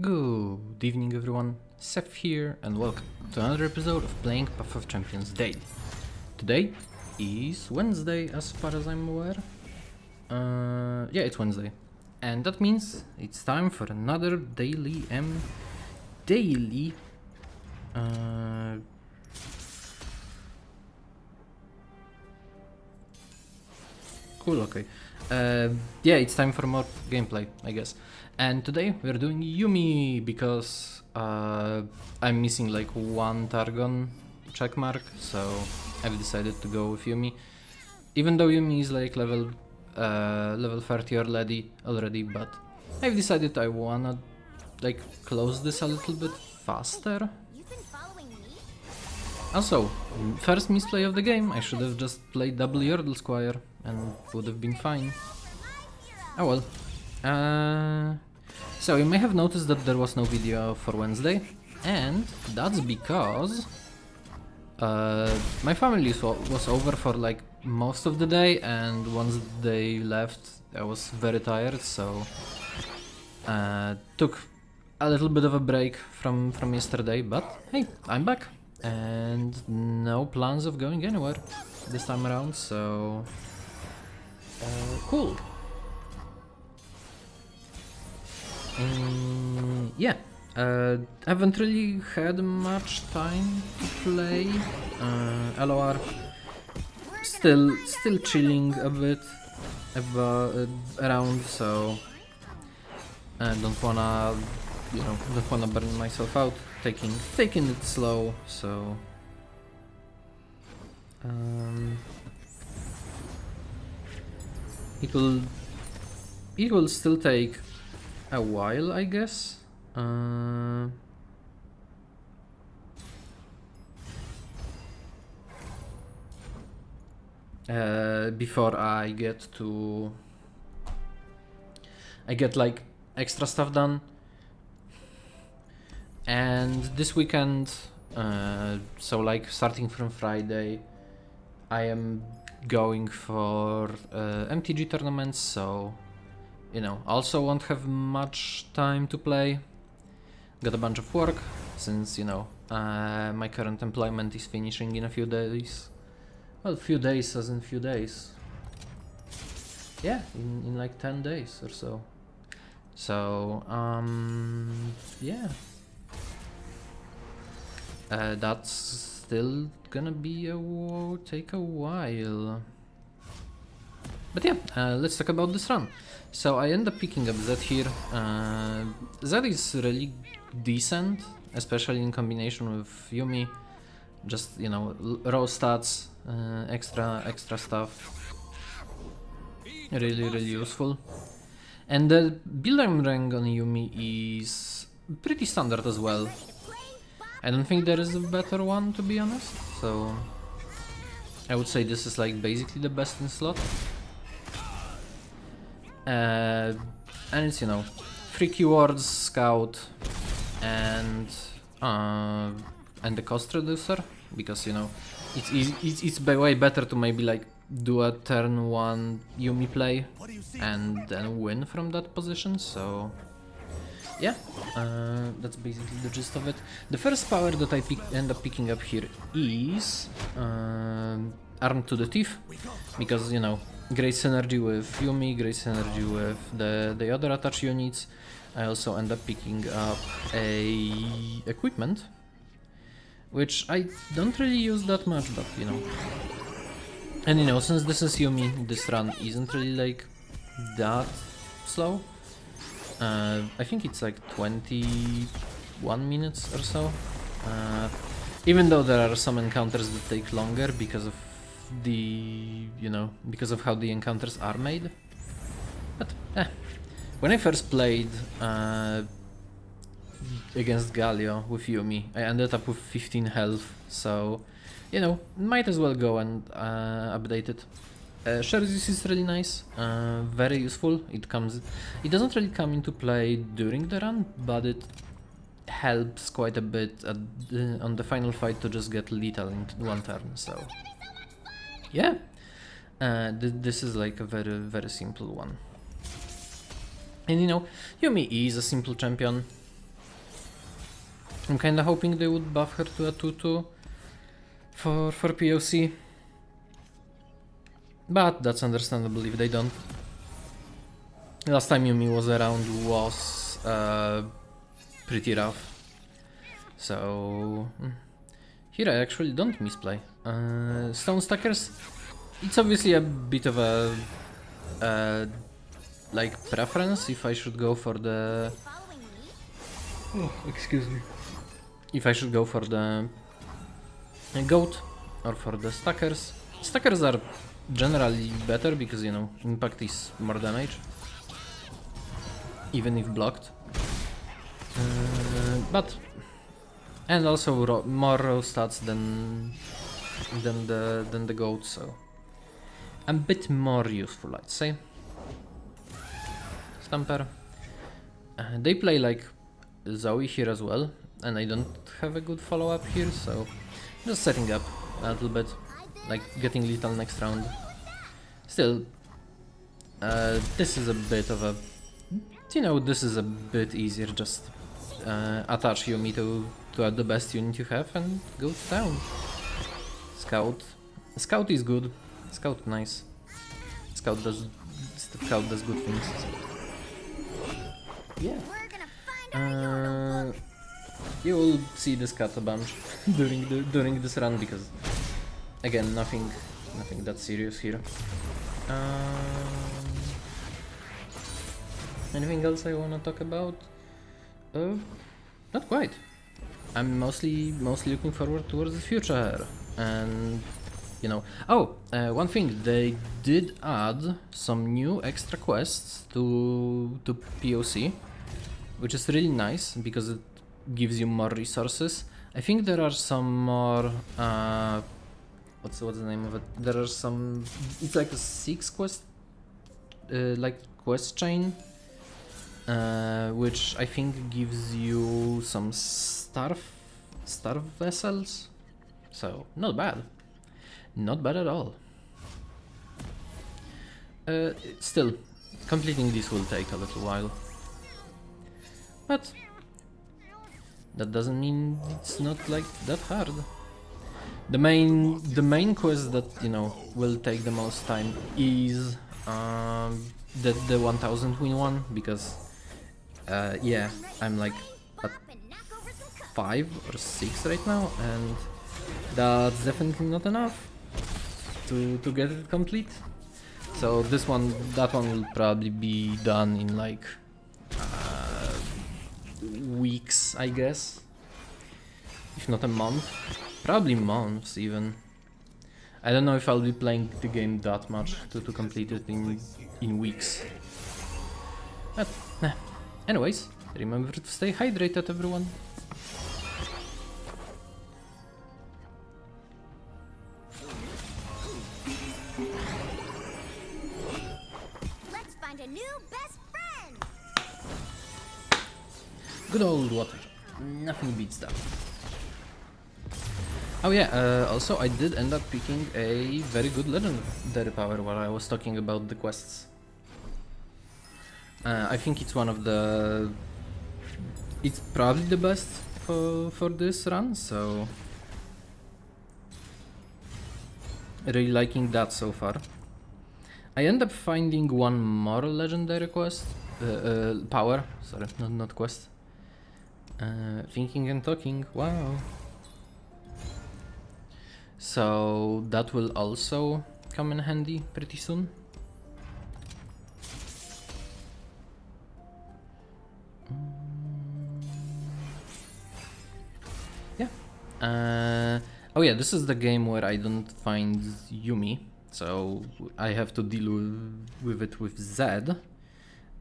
Good evening everyone, Seth here and welcome to another episode of playing Path of Champions Daily. Today is Wednesday as far as I'm aware. Yeah, it's Wednesday. And that means it's time for another daily Cool, okay. Yeah, it's time for more gameplay, I guess. And today we're doing Yuumi because I'm missing like one Targon checkmark, so I've decided to go with Yuumi. Even though Yuumi is like level 30 already, but I've decided I wanna like close this a little bit faster. Also, first misplay of the game, I should have just played double Yordle Squire and would have been fine. Oh well. So you may have noticed that there was no video for Wednesday, and that's because my family was over for like most of the day, and once they left I was very tired, so took a little bit of a break from yesterday, but hey, I'm back and no plans of going anywhere this time around, so cool. Yeah, haven't really had much time to play. LOR still chilling a bit around, so I don't wanna burn myself out, taking it slow, so it will still take a while, I guess. Before I get like extra stuff done. And this weekend, so like starting from Friday, I am going for MTG tournaments, so you know, also won't have much time to play. Got a bunch of work since, you know, my current employment is finishing in a few days. Well, few days as in few days. Yeah, in like 10 days or so. So, yeah. That's still gonna be take a while. But yeah, let's talk about this run. So I end up picking up Zed here. Zed is really decent, especially in combination with Yuumi. Just, you know, raw stats, extra stuff. Really useful. And the build I'm running on Yuumi is pretty standard as well. I don't think there is a better one, to be honest. So I would say this is like basically the best in slot. And it's, you know, 3 keywords, scout, and the cost reducer, because, you know, it's way better to maybe like do a turn 1 Yuumi play and then win from that position. So yeah, that's basically the gist of it. The first power that I end up picking up here is Armed to the Teeth, because, you know, great synergy with Yuumi, great synergy with the other attached units. I also end up picking up a equipment, which I don't really use that much, but you know. And you know, since this is Yuumi, this run isn't really like that slow. I think it's like 21 minutes or so. Even though there are some encounters that take longer because of because of how the encounters are made. But when I first played against Galio with Yuumi, I ended up with 15 health, so you know, might as well go and update it. Shares is really nice, very useful. It doesn't really come into play during the run, but it helps quite a bit on the final fight to just get lethal in one turn. So yeah, this is like a very simple one. And you know, Yuumi is a simple champion. I'm kinda hoping they would buff her to a 2-2 for POC. But that's understandable if they don't. Last time Yuumi was around was pretty rough. So here I actually don't misplay. Stone Stackers, it's obviously a bit of a like preference if I should go for the excuse me. If I should go for the goat or for the stackers. Stackers are generally better because, you know, impact is more damage, even if blocked. But and also more raw stats than the goat, so a bit more useful, I'd say. Stamper. They play like Zoe here as well, and I don't have a good follow-up here, so just setting up a little bit, like getting lethal next round. Still, this is a bit of a, you know, this is a bit easier. Just attach Yuumi to the best unit you have and go down. Scout is good. Scout nice. Scout does good things. Yeah. You will see this cut a bunch during this run because, again, nothing that serious here. Anything else I wanna talk about? Not quite. I'm mostly looking forward towards the future, and you know. Oh, one thing, they did add some new extra quests to POC, which is really nice because it gives you more resources. I think there are some more. What's the name of it? There are some. It's like a 6 quest, like quest chain, which I think gives you some starve vessels. So not bad, not bad at all. Still, completing this will take a little while, but that doesn't mean it's not like that hard. The main quest that, you know, will take the most time is the 1000 win one, because yeah, I'm like at 5 or 6 right now, and that's definitely not enough to get it complete. So that one will probably be done in like weeks, I guess, if not a month. Probably months even. I don't know if I'll be playing the game that much to complete it in weeks. But anyways, remember to stay hydrated, everyone. Let's find a new best friend. Good old water. Nothing beats that. Oh yeah, also I did end up picking a very good legendary power while I was talking about the quests. I think it's one of the... It's probably the best for this run, so... Really liking that so far. I end up finding one more legendary quest, power, sorry, not quest. Thinking and talking, wow. So that will also come in handy pretty soon. Yeah. Oh yeah, this is the game where I don't find Yuumi, so I have to deal with it with Zed.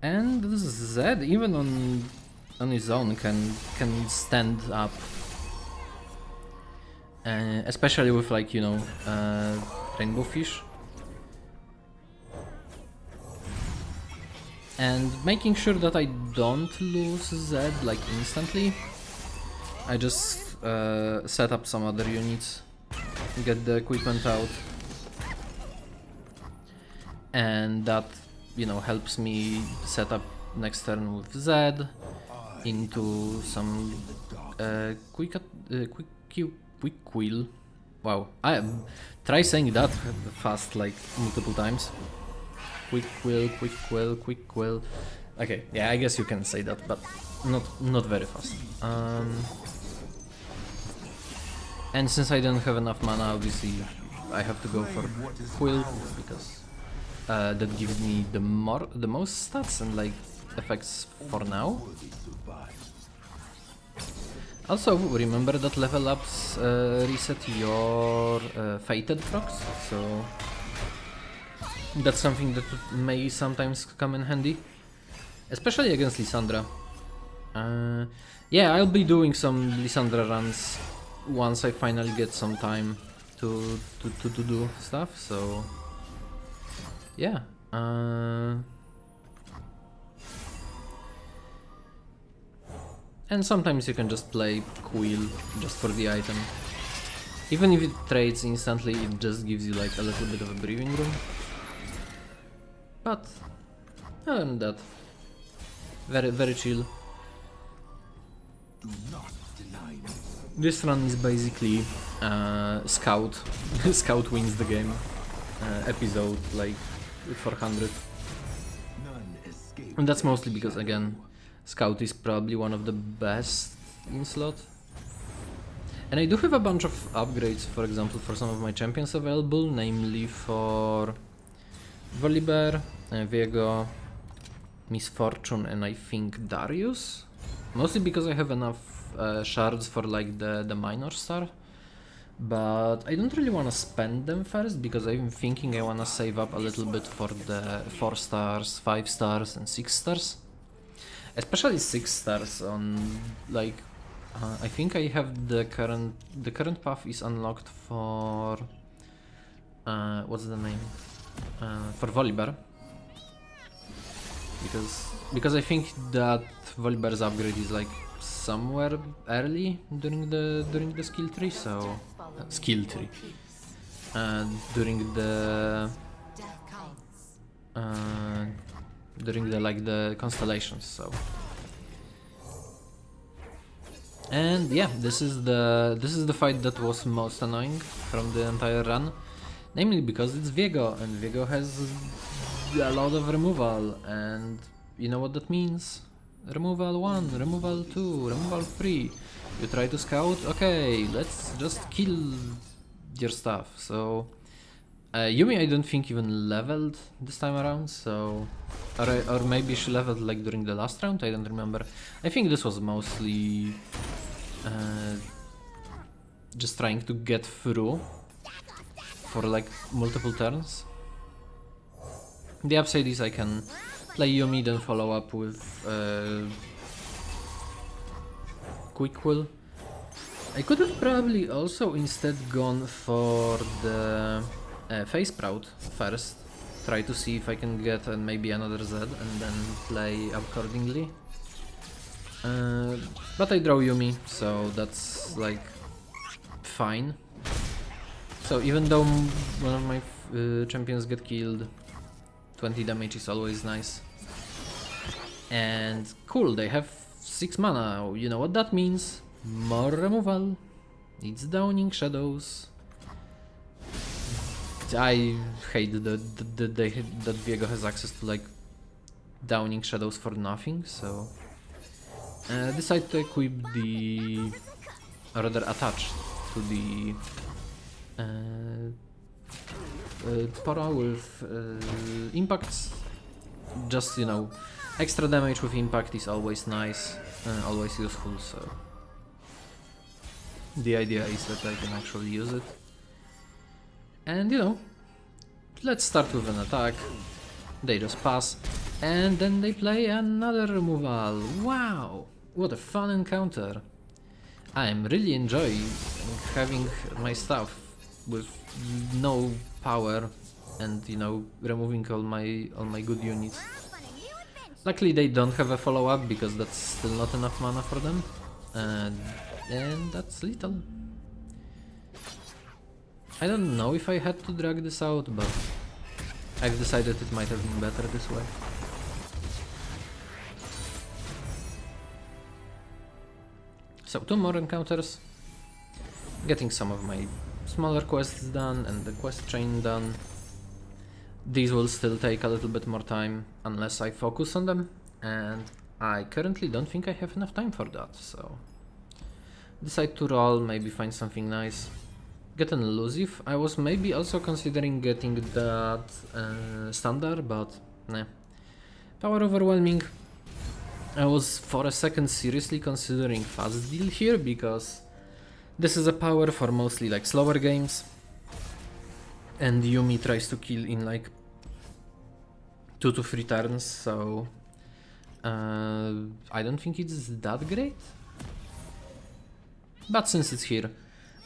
And this Zed, even on his own, can stand up. Especially with, like, you know, rainbow fish. And making sure that I don't lose Zed like instantly, I just set up some other units, get the equipment out, and that, you know, helps me set up next turn with Zed into some Quick quill. Wow, I try saying that fast like multiple times. Quick quill. Okay, yeah, I guess you can say that, but not very fast. And since I don't have enough mana, obviously I have to go for quill because that gives me the most stats and like effects for now. Also, remember that level ups reset your fated procs, so that's something that may sometimes come in handy, especially against Lissandra. Yeah, I'll be doing some Lissandra runs once I finally get some time to do stuff. So yeah. And sometimes you can just play Quill just for the item. Even if it trades instantly, it just gives you like a little bit of a breathing room. But other than that, very chill. This run is basically Scout. Scout wins the game. Episode like 400. And that's mostly because, again, Scout is probably one of the best in slot. And I do have a bunch of upgrades, for example, for some of my champions available, namely for Volibear, Viego, Misfortune, and I think Darius. Mostly because I have enough shards for like the minor star. But I don't really want to spend them first because I'm thinking I want to save up a little bit for the 4 stars, 5 stars, and 6 stars. Especially 6 stars on like I think I have the current path is unlocked for what's the name for Volibear, because I think that Volibear's upgrade is like somewhere early during the skill tree, so during the like the constellations. So, and yeah, this is the fight that was most annoying from the entire run, namely because it's Viego, and Viego has a lot of removal, and you know what that means. Removal 1, removal 2, removal 3. You try to scout? Okay, let's just kill your stuff. So Yuumi I don't think even leveled this time around, so or maybe she leveled like during the last round, I don't remember. I think this was mostly just trying to get through for like multiple turns. The upside is I can play Yuumi, then follow up with Quick Will. I could have probably also instead gone for the Face Sprout first, try to see if I can get maybe another Z and then play accordingly. But I draw Yuumi, so that's like fine. So even though one of my champions get killed, 20 damage is always nice. And cool, they have 6 mana. You know what that means? More removal. It's Downing Shadows. I hate that Viego has access to like Downing Shadows for nothing, so decide to equip the, or rather attach to the Pora with impacts. Just, you know, extra damage with impact is always nice, always useful, so the idea is that I can actually use it. And you know, let's start with an attack. They just pass, and then they play another removal. Wow, what a fun encounter. I'm really enjoying having my stuff with no power and, you know, removing all my good units. Luckily they don't have a follow-up because that's still not enough mana for them, and that's little. I don't know if I had to drag this out, but I've decided it might have been better this way. So 2 more encounters, getting some of my smaller quests done and the quest chain done. These will still take a little bit more time unless I focus on them, and I currently don't think I have enough time for that, so decide to roll, maybe find something nice. Get an elusive. I was maybe also considering getting that standard, but nah. Power overwhelming. I was for a second seriously considering fast deal here, because this is a power for mostly like slower games, and Yuumi tries to kill in like 2 to 3 turns, so I don't think it's that great. But since it's here,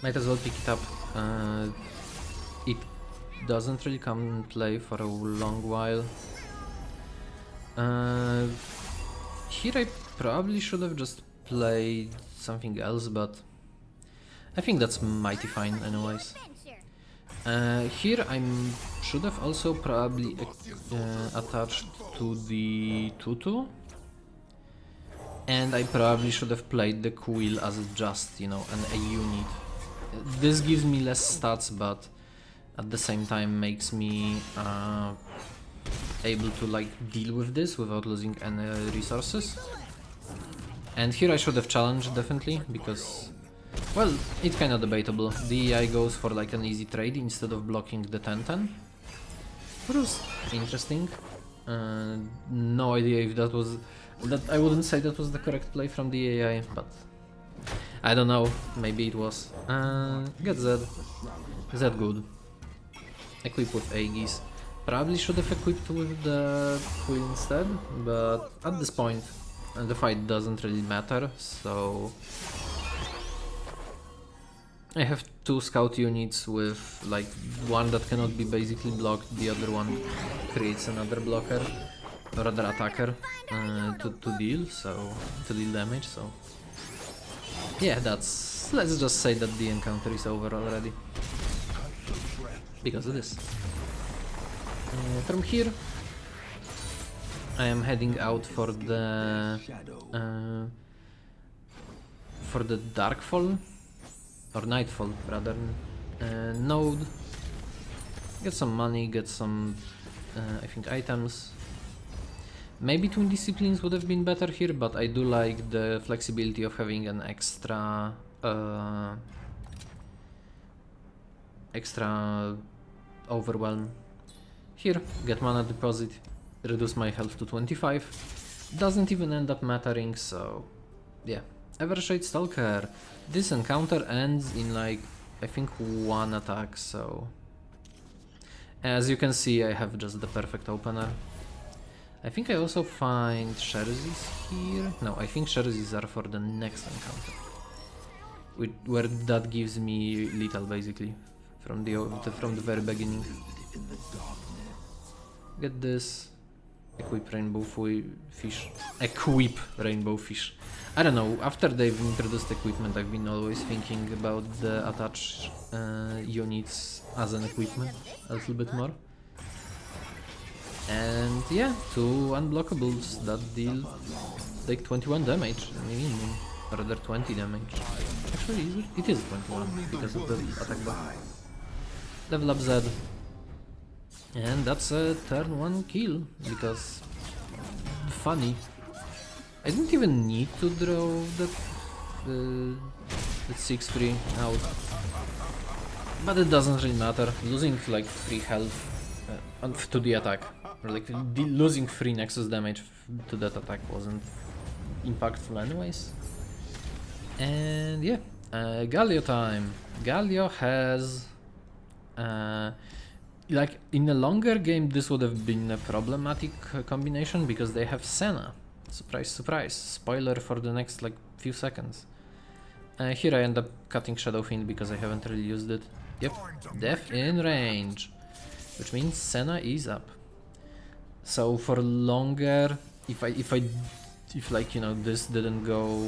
might as well pick it up. It doesn't really come in play for a long while. Here I probably should have just played something else, but I think that's mighty fine anyways. Here I should have also probably attached to the tutu, and I probably should have played the quill as just, you know, a unit. This gives me less stats, but at the same time makes me able to like deal with this without losing any resources. And here I should have challenged definitely, because, well, it's kind of debatable. The AI goes for like an easy trade instead of blocking the 10-10, which was interesting. No idea if that was I wouldn't say that was the correct play from the AI, but I don't know, maybe it was. Get Z. Z good. Equip with Aegis. Probably should have equipped with the Quill instead, but at this point the fight doesn't really matter, so I have 2 scout units with like one that cannot be basically blocked, the other one creates another blocker, or rather attacker, to deal damage, so yeah, that's, let's just say that the encounter is over already, because of this. From here I am heading out for the Darkfall, or Nightfall rather, node. Get some money, get some I think items. Maybe Twin Disciplines would have been better here, but I do like the flexibility of having an extra overwhelm. Here, get mana deposit, reduce my health to 25. Doesn't even end up mattering, so yeah. Evershade Stalker. This encounter ends in like, I think 1 attack, so as you can see I have just the perfect opener. I think I also find Sherzis here. No, I think Sherzis are for the next encounter, where that gives me lethal basically from the very beginning. Get this. Equip Rainbow Fish. Equip Rainbow Fish. I don't know, after they've introduced equipment I've been always thinking about the attached units as an equipment a little bit more. And yeah, 2 unblockables that deal like 21 damage, minimum, or rather 20 damage. Actually, it is 21 because of the attack bar. Level up Z. And that's a turn 1 kill, because funny, I didn't even need to draw that 6-3 out, but it doesn't really matter. Losing like 3 health to the attack, or like losing 3 Nexus damage to that attack wasn't impactful anyways. And yeah, Galio time. Galio has like in a longer game this would have been a problematic combination, because they have Senna. Surprise, surprise. Spoiler for the next like few seconds. Here I end up cutting Shadow Fiend because I haven't really used it. Yep, Death in range, which means Senna is up. So for longer, if like, you know, this didn't go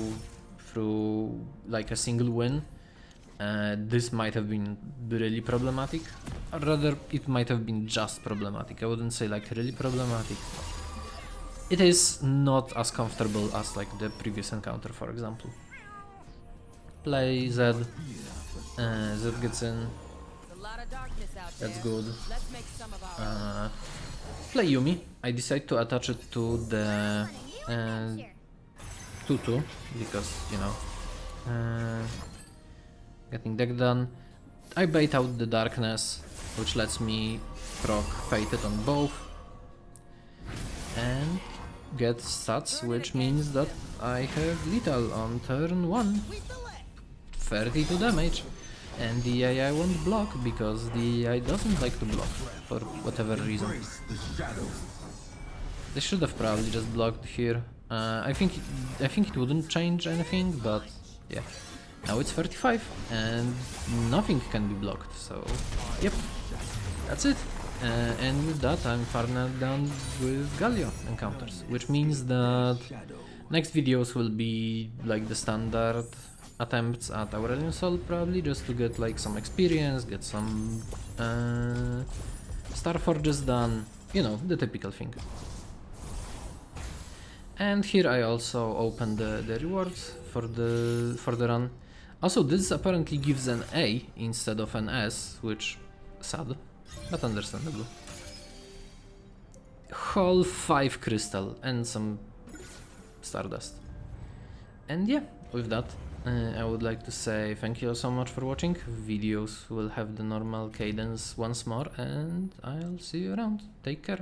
through like a single win, this might have been really problematic, or rather it might have been just problematic. I wouldn't say like really problematic. It is not as comfortable as like the previous encounter, for example. play Z. Z gets in. There's a lot of darkness out That's there. good. Let's make some of our Play Yuumi. I decide to attach it to the On a new adventure. 2-2 because, you know, getting deck done. I bait out the darkness, which lets me proc Fated on both and get stats, which means that I have lethal on turn 1. 32 damage. And the AI won't block because the AI doesn't like to block for whatever reason. They should have probably just blocked here. I think it wouldn't change anything, but yeah. Now it's 35 and nothing can be blocked, so yep, that's it. And with that I'm far now done with Galio encounters, which means that next videos will be like the standard attempts at Aurelion Sol, probably just to get like some experience, get some Star Forges done, you know, the typical thing. And here I also open the rewards for the run. Also, this apparently gives an A instead of an S, which sad, but understandable. Whole 5 crystal and some stardust. And yeah, with that, I would like to say thank you all so much for watching. Videos will have the normal cadence once more, and I'll see you around. Take care.